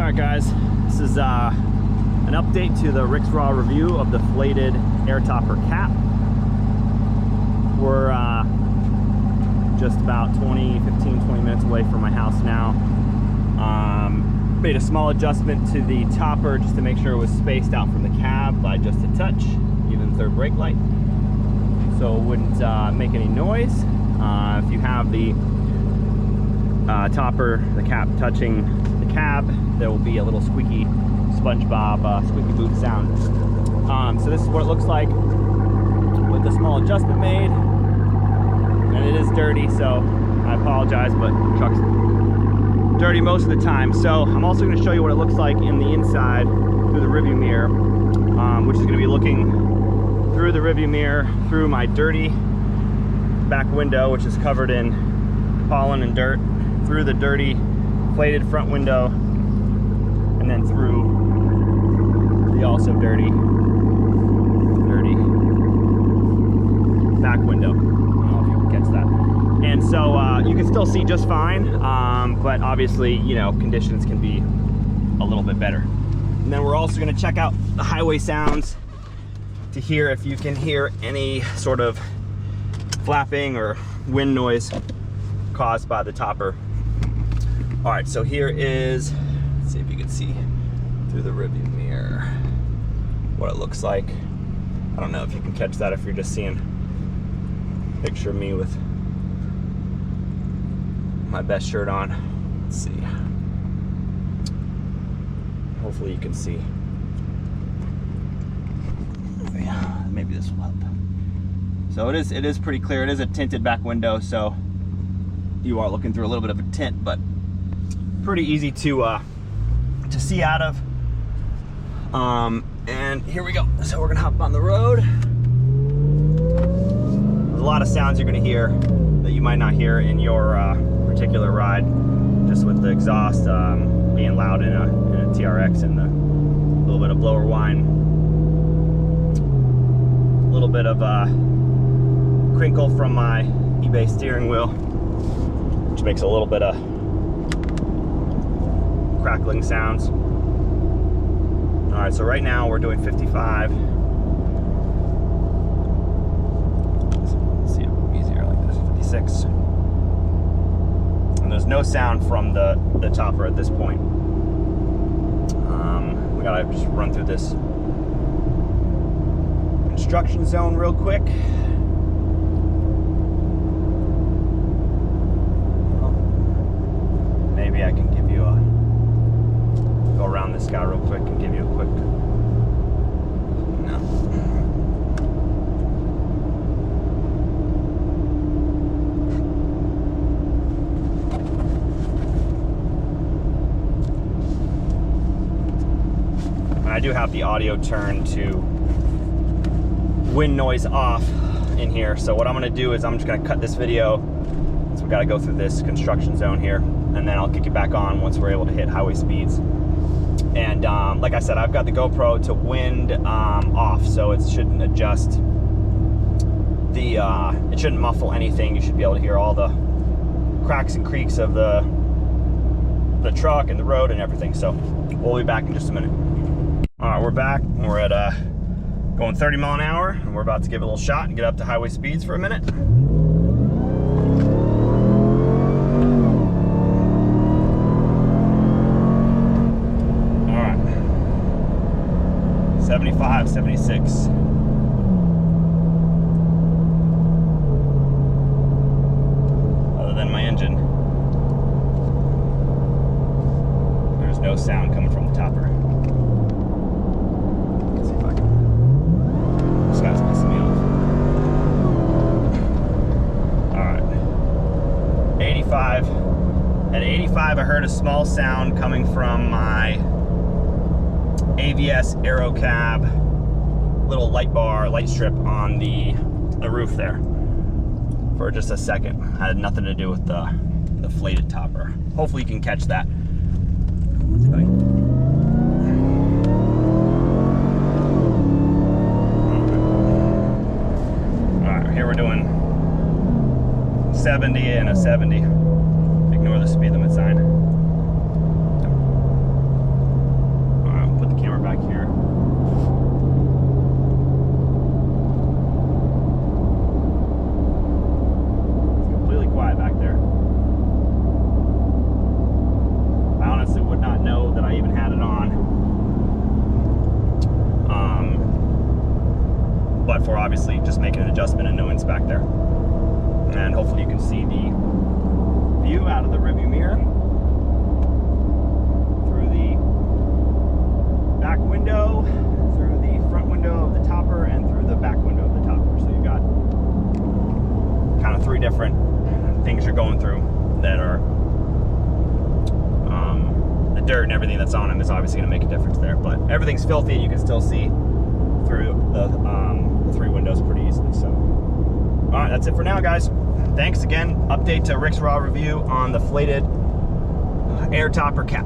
Alright guys, this is an update to the Rick's Raw review of the deflated air topper cap. We're just about 20 minutes away from my house now. Made a small adjustment to the topper just to make sure it was spaced out from the cab by just a touch, even third brake light, so it wouldn't make any noise. If you have the topper, the cap touching the cab, there will be a little squeaky SpongeBob squeaky boot sound. So this is what it looks like with the small adjustment made, and it is dirty, so I apologize, but the truck's dirty most of the time. So I'm also going to show you what it looks like in the inside through the rearview mirror, which is going to be looking through the rearview mirror through my dirty back window, which is covered in pollen and dirt, through the dirty inflated front window, and then through the also dirty back window. I don't know if you can catch that. And so you can still see just fine, but obviously, you know, conditions can be a little bit better. And then we're also going to check out the highway sounds to hear if you can hear any sort of flapping or wind noise caused by the topper. All right, so here is, let's see if you can see through the rearview mirror what it looks like. I don't know if you can catch that if you're just seeing a picture of me with my best shirt on. Let's see. Hopefully you can see. Yeah, maybe this will help. So it is pretty clear. It is a tinted back window, so you are looking through a little bit of a tint, but pretty easy to see out of. And here we go. So we're gonna hop on the road. There's a lot of sounds you're gonna hear that you might not hear in your particular ride, just with the exhaust being loud in a TRX, and the little bit of blower whine, a little bit of crinkle from my eBay steering wheel, which makes a little bit of crackling sounds. All right, so right now we're doing 55. Let's see it easier like this. 56. And there's no sound from the topper at this point. We gotta just run through this construction zone real quick. Maybe I can give you go around this guy real quick and give you a quick, no. I do have the audio turned to wind noise off in here. So what I'm gonna do is I'm just gonna cut this video. So we gotta go through this construction zone here, and then I'll kick it back on once we're able to hit highway speeds. And like I said, I've got the GoPro to wind off, so it shouldn't adjust the, it shouldn't muffle anything. You should be able to hear all the cracks and creaks of the truck and the road and everything. So we'll be back in just a minute. All right, we're back. We're at going 30 mile an hour, and we're about to give it a little shot and get up to highway speeds for a minute. All right, 75, 76. Other than my engine, there's no sound coming from the topper. This guy's pissing me off. Alright. 85. At 85, I heard a small sound coming from my AVS Aero Cab little light bar, light strip on the roof there for just a second. It had nothing to do with the deflated topper. Hopefully you can catch that. Here we're doing 70 and a 70. Ignore the speed limit sign. obviously just making an adjustment and no inspect there. And hopefully you can see the view out of the rearview mirror through the back window, through the front window of the topper, and through the back window of the topper. So you've got kind of three different things you're going through that are the dirt and everything that's on them is obviously going to make a difference there, but everything's filthy and you can still see through the three windows pretty easily. So all right, that's it for now, guys. Thanks again. Update to Rick's Raw review on the flated air topper cap.